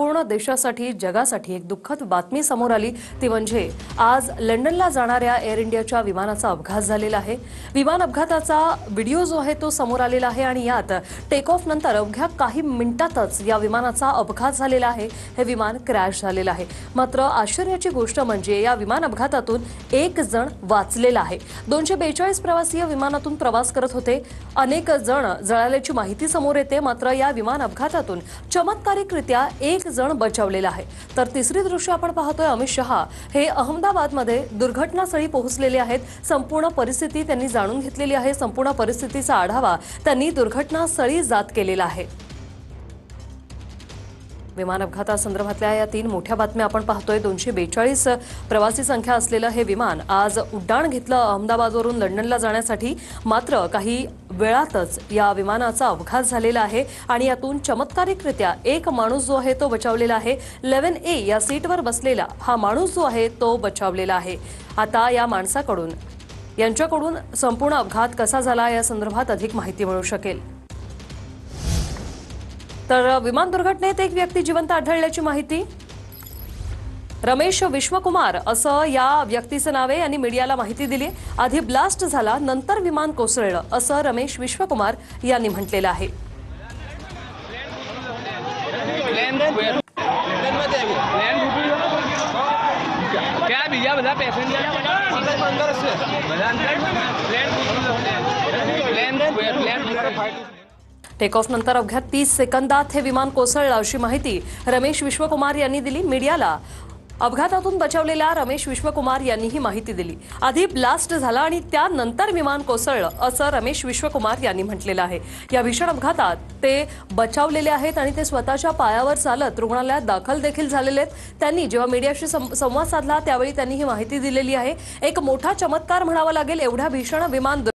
संपूर्ण देशासाठी जगासाठी एक दुःखद बातमी समोर आली ती म्हणजे आज लंडनला जाणाऱ्या एअर इंडियाच्या विमानाचा अपघात झालेला आहे। विमान अपघाताचा व्हिडिओ जो आहे तो समोर आलेला आहे आणि यात टेक ऑफ नंतर अवघ्या काही मिनिटातच या विमानाचा अपघात झालेला आहे। हे विमान क्रॅश झालेलं आहे। मात्र आश्चर्याची गोष्ट म्हणजे या विमान अपघातातून एक जण वाचलेला आहे। 242 प्रवासी विमानातून प्रवास करत होते। अनेक जण जळाल्याची माहिती समोर येते। मात्र या विमान अपघातातून चमत्कारिकरित्या एक जण बचावलेला आहे। तर तिसरी दृश्य आपण पाहतोय, अमित शहा हे अहमदाबादमध्ये दुर्घटनास्थळी पोहोचलेले आहेत। संपूर्ण परिस्थिती त्यांनी जाणून घेतलेली आहे। संपूर्ण परिस्थितीचा आढावा त्यांनी दुर्घटनास्थळी जात केलेला आहे। विमान अपघातासंदर्भातल्या या 3 मोठ्या बातम्या आपण पाहतोय। 242 प्रवासी संख्या असलेलं हे विमान आज उड्डाण घेतलं अहमदाबादवरून लंडनला जाण्यासाठी। मात्र काही वेळातच या विमानाचा अपघात झालेला आहे आणि यातून चमत्कारिकरित्या एक माणूस जो आहे तो बचावलेला आहे। 11A या सीटवर बसलेला हा माणूस जो आहे तो बचावलेला आहे। आता या माणसाकडून यांच्याकडून संपूर्ण अपघात कसा झाला या संदर्भात अधिक माहिती मिळू शकेल। तर विमान दुर्घटनेत एक व्यक्ती जिवंत आढळल्याची माहिती। रमेश विश्वकुमार असं या व्यक्तीचं नाव आहे। यांनी मीडियाला माहिती दिली। आधी ब्लास्ट झाला, नंतर विमान कोसळलं असं रमेश विश्वकुमार यांनी म्हटलेलं आहे। टेक ऑफ नंतर अवघ्या 30 सेकंदात हे विमान कोसळलं अशी माहिती रमेश विश्वकुमार यांनी दिली। मीडियाला अपघातातून बचावलेल्या रमेश विश्वकुमार यांनी ही माहिती दिली। आधी ब्लास्ट झाला आणि त्यानंतर विमान कोसळलं असं रमेश विश्वकुमार यांनी म्हटलेलं आहे। या भीषण अपघातात ते बचावलेले आहेत आणि ते स्वतःच्या पायावर चालत रुग्णालयात दाखल देखील झालेले आहेत। त्यांनी जेव्हा मीडियाशी संवाद साधला त्यावेळी त्यांनी ही माहिती दिलेली आहे। एक मोठा चमत्कार म्हणावा लागेल। एवढ्या भीषण विमान